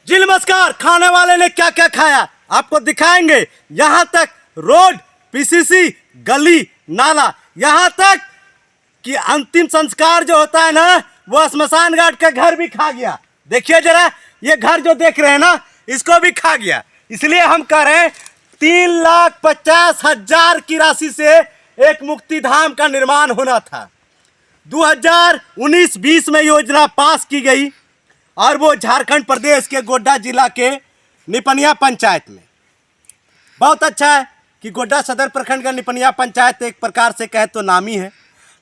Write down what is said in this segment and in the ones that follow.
जी नमस्कार। खाने वाले ने क्या क्या खाया आपको दिखाएंगे। यहाँ तक रोड, पीसीसी, गली, नाला, यहाँ तक कि अंतिम संस्कार जो होता है ना, वो स्मशान घाट का घर भी खा गया। देखिए जरा, ये घर जो देख रहे हैं ना, इसको भी खा गया। इसलिए हम कह रहे हैं 3,50,000 की राशि से एक मुक्ति धाम का निर्माण होना था। 2019-20 में योजना पास की गई और वो झारखंड प्रदेश के गोड्डा जिला के निपनिया पंचायत में। बहुत अच्छा है कि गोड्डा सदर प्रखंड का निपनिया पंचायत एक प्रकार से कहे तो नामी है,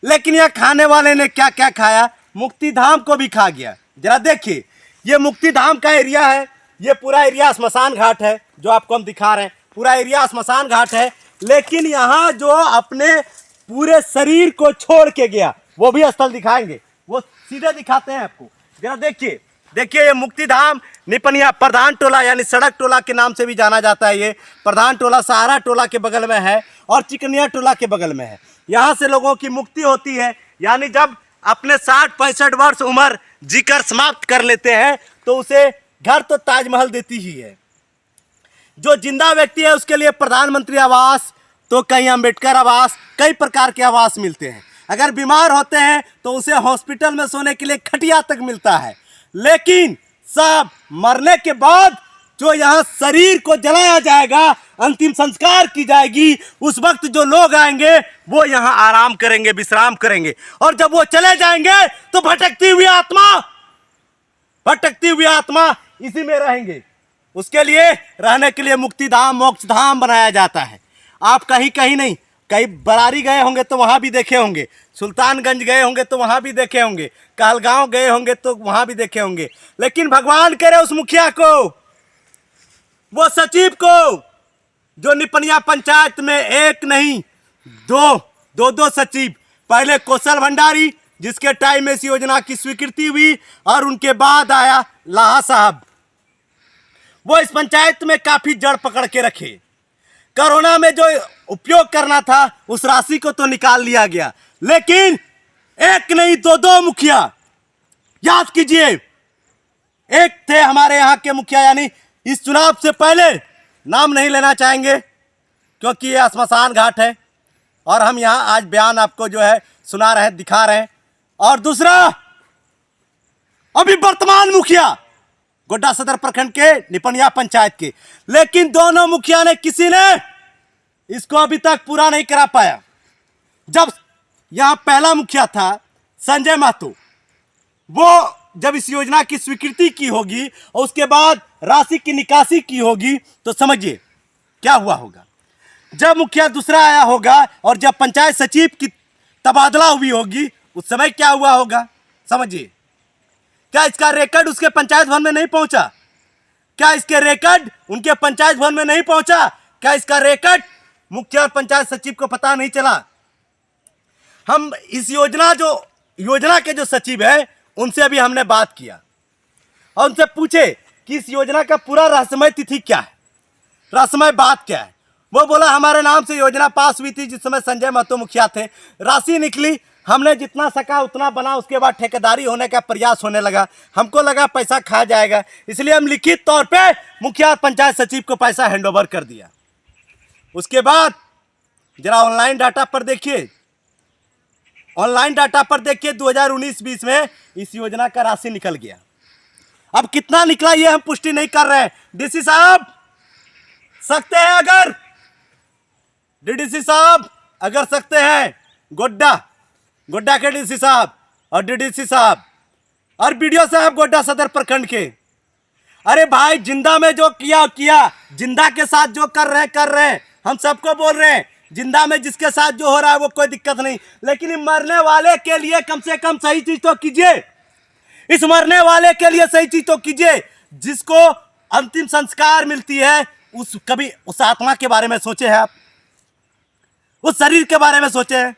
लेकिन यह खाने वाले ने क्या क्या खाया, मुक्ति धाम को भी खा गया। जरा देखिए, ये मुक्ति धाम का एरिया है। ये पूरा एरिया स्मशान घाट है जो आपको हम दिखा रहे हैं। पूरा एरिया स्मशान घाट है, लेकिन यहाँ जो अपने पूरे शरीर को छोड़ के गया वो भी स्थल दिखाएंगे, वो सीधे दिखाते हैं आपको। जरा देखिए, ये मुक्ति धाम निपनिया प्रधान टोला यानी सड़क टोला के नाम से भी जाना जाता है। ये प्रधान टोला सहारा टोला के बगल में है और चिकनिया टोला के बगल में है। यहाँ से लोगों की मुक्ति होती है, यानी जब अपने 60-65 वर्ष उम्र जीकर समाप्त कर लेते हैं तो उसे घर तो ताजमहल देती ही है। जो जिंदा व्यक्ति है उसके लिए प्रधानमंत्री आवास, तो कहीं अंबेडकर आवास, कई प्रकार के आवास मिलते हैं। अगर बीमार होते हैं तो उसे हॉस्पिटल में सोने के लिए खटिया तक मिलता है। लेकिन सब मरने के बाद जो यहाँ शरीर को जलाया जाएगा, अंतिम संस्कार की जाएगी, उस वक्त जो लोग आएंगे वो यहाँ आराम करेंगे, विश्राम करेंगे। और जब वो चले जाएंगे तो भटकती हुई आत्मा इसी में रहेंगे। उसके लिए रहने के लिए मुक्ति धाम, मोक्ष धाम बनाया जाता है। आप कहीं नहीं, कहीं बरारी गए होंगे तो वहाँ भी देखे होंगे, सुल्तानगंज गए होंगे तो वहाँ भी देखे होंगे, कहलगांव गए होंगे तो वहाँ भी देखे होंगे। लेकिन भगवान करे उस मुखिया को, वो सचिव को, जो निपनिया पंचायत में एक नहीं दो सचिव, पहले कौशल भंडारी जिसके टाइम में इस योजना की स्वीकृति हुई, और उनके बाद आया लाहा साहब। वो इस पंचायत में काफी जड़ पकड़ के रखे। कोरोना में जो उपयोग करना था उस राशि को तो निकाल लिया गया, लेकिन एक नहीं दो मुखिया, याद कीजिए। एक थे हमारे यहाँ के मुखिया, यानी इस चुनाव से पहले, नाम नहीं लेना चाहेंगे क्योंकि ये स्मशान घाट है और हम यहाँ आज बयान आपको जो है सुना रहे हैं, दिखा रहे हैं। और दूसरा अभी वर्तमान मुखिया गोड्डा सदर प्रखंड के निपनिया पंचायत के, लेकिन दोनों मुखिया ने किसी ने इसको अभी तक पूरा नहीं करा पाया। जब यहाँ पहला मुखिया था संजय महतो, वो जब इस योजना की स्वीकृति की होगी और उसके बाद राशि की निकासी की होगी तो समझिए क्या हुआ होगा। जब मुखिया दूसरा आया होगा और जब पंचायत सचिव की तबादला हुई होगी उस समय क्या हुआ होगा समझिए। क्या इसका रिकॉर्ड उसके पंचायत भवन में नहीं पहुंचा? क्या इसके रिकॉर्ड उनके पंचायत भवन में नहीं पहुंचा? क्या इसका रिकॉर्ड मुखिया और पंचायत सचिव को पता नहीं चला? हम इस योजना के जो सचिव है उनसे अभी हमने बात किया और उनसे पूछे कि इस योजना का पूरा रहस्यमय तिथि क्या है, रहस्यमय बात क्या है। वो बोला हमारे नाम से योजना पास हुई थी जिस समय संजय महतो मुखिया थे, राशि निकली, हमने जितना सका उतना बना, उसके बाद ठेकेदारी होने का प्रयास होने लगा, हमको लगा पैसा खा जाएगा, इसलिए हम लिखित तौर पे मुखिया पंचायत सचिव को पैसा हैंडओवर कर दिया। उसके बाद जरा ऑनलाइन डाटा पर देखिए, 2019-20 में इस योजना का राशि निकल गया। अब कितना निकला ये हम पुष्टि नहीं कर रहे हैं। डीसी साहब सकते हैं, अगर डीडीसी साहब अगर सकते हैं, गोड्डा के डीसी साहब और डीडीसी साहब और बीडीओ साहब गोड्डा सदर प्रखंड के, अरे भाई जिंदा में जो किया, जिंदा के साथ जो कर रहे हैं, हम सबको बोल रहे हैं, जिंदा में जिसके साथ जो हो रहा है वो कोई दिक्कत नहीं, लेकिन मरने वाले के लिए कम से कम सही चीज तो कीजिए। इस मरने वाले के लिए सही चीज तो कीजिए, जिसको अंतिम संस्कार मिलती है। कभी उस आत्मा के बारे में सोचे हैं आप? उस शरीर के बारे में सोचे हैं?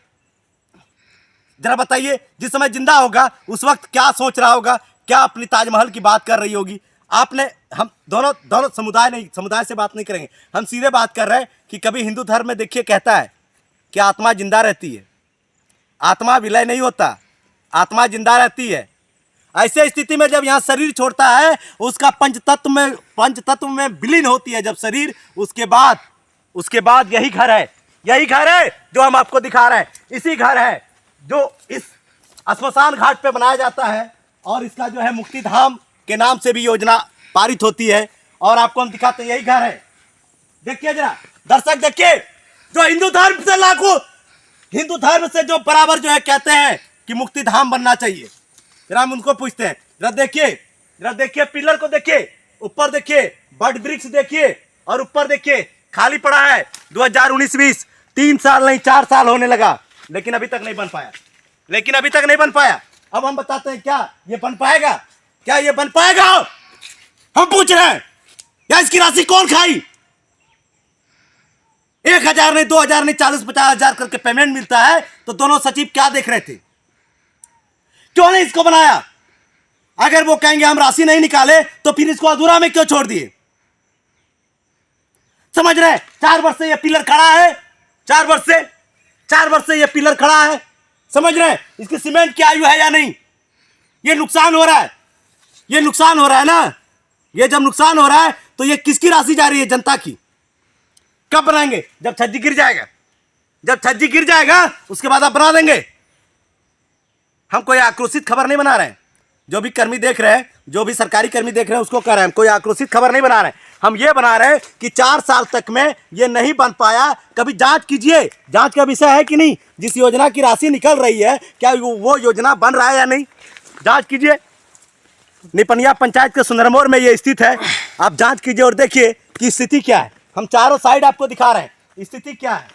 जरा बताइए, जिस समय जिंदा होगा उस वक्त क्या सोच रहा होगा, क्या अपनी ताजमहल की बात कर रही होगी। आपने, हम दोनों समुदाय से बात नहीं करेंगे, हम सीधे बात कर रहे हैं कि कभी हिंदू धर्म में देखिए कहता है कि आत्मा जिंदा रहती है, आत्मा विलय नहीं होता, आत्मा जिंदा रहती है। ऐसे स्थिति में जब यहाँ शरीर छोड़ता है, उसका पंचतत्व में विलीन होती है जब शरीर, उसके बाद यही घर है जो हम आपको दिखा रहे हैं। इसी घर है जो इस श्मशान घाट पे बनाया जाता है, और इसका जो है मुक्ति धाम के नाम से भी योजना पारित होती है। और आपको हम दिखाते हैं, यही घर है। देखिए जरा दर्शक, देखिए जो हिंदू धर्म से जो बराबर जो है कहते हैं कि मुक्ति धाम बनना चाहिए, जरा हम उनको पूछते हैं। जरा देखिए पिलर को देखिए, ऊपर देखिए बट वृक्ष देखिए, और ऊपर देखिए खाली पड़ा है। 2019-20 3 साल नहीं 4 साल होने लगा, लेकिन अभी तक नहीं बन पाया। अब हम बताते हैं, क्या ये बन पाएगा? हम पूछ रहे हैं, या इसकी राशि कौन खाई? 1,000 नहीं 2,000 नहीं 40-50 हजार करके पेमेंट मिलता है, तो दोनों सचिव क्या देख रहे थे? क्यों नहीं इसको बनाया? अगर वो कहेंगे हम राशि नहीं निकाले, तो फिर इसको अधूरा में क्यों छोड़ दिए? समझ रहे? 4 वर्ष से ये पिलर खड़ा है, 4 वर्ष से ये पिलर खड़ा है। समझ रहे? इसकी सीमेंट की आयु है या नहीं? ये नुकसान हो रहा है ना। ये जब नुकसान हो रहा है, तो ये किसकी राशि जा रही है? जनता की। कब बनाएंगे? जब छज्जी गिर जाएगा उसके बाद आप बना देंगे। हम कोई आक्रोशित खबर नहीं बना रहे हैं। जो भी कर्मी देख रहे हैं, जो भी सरकारी कर्मी देख रहे हैं, उसको कह रहे हैं, हम कोई आक्रोशित खबर नहीं बना रहे हैं। हम ये बना रहे हैं कि 4 साल तक में ये नहीं बन पाया। कभी जांच कीजिए, जांच का विषय है कि नहीं? जिस योजना की राशि निकल रही है, क्या वो योजना बन रहा है या नहीं? जांच कीजिए। निपनिया पंचायत के सुंदरमोर में ये स्थित है। आप जांच कीजिए और देखिए कि स्थिति क्या है। हम चारों साइड आपको दिखा रहे हैं स्थिति क्या है।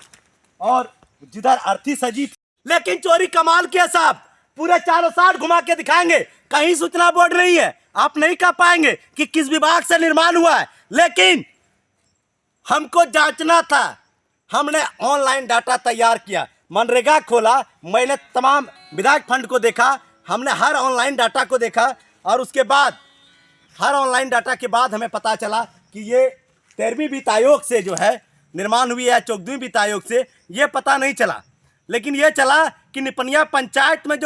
और जिधर अर्थी सजी, लेकिन चोरी कमाल की है साहब। पूरे चारों साइड घुमा के दिखाएंगे, कहीं सूचना बोर्ड नहीं है। आप नहीं कह पाएंगे कि किस विभाग से निर्माण हुआ है, लेकिन हमको जांचना था। हमने ऑनलाइन डाटा तैयार किया, मनरेगा खोला, मैंने तमाम विधायक फंड को देखा, हमने हर ऑनलाइन डाटा को देखा, और उसके बाद हर ऑनलाइन डाटा के बाद हमें पता चला कि ये 13वीं वित्त आयोग से जो है निर्माण हुई है, 14वीं वित्त आयोग से। ये पता नहीं चला, लेकिन ये चला कि निपनिया पंचायत में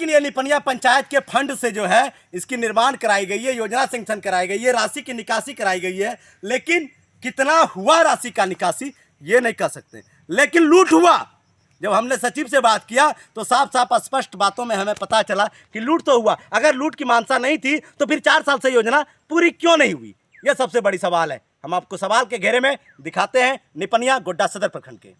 ये निपनिया पंचायत के फंड से जो है इसकी निर्माण कराई गई है, योजना सैंक्शन कराई गई है, राशि की निकासी कराई गई है। लेकिन कितना हुआ राशि का निकासी ये नहीं कह सकते, लेकिन लूट हुआ। जब हमने सचिव से बात किया तो साफ स्पष्ट बातों में हमें पता चला कि लूट तो हुआ। अगर लूट की मानसा नहीं थी तो फिर 4 साल से योजना पूरी क्यों नहीं हुई? यह सबसे बड़ी सवाल है। हम आपको सवाल के घेरे में दिखाते हैं निपनिया गोड्डा सदर प्रखंड के।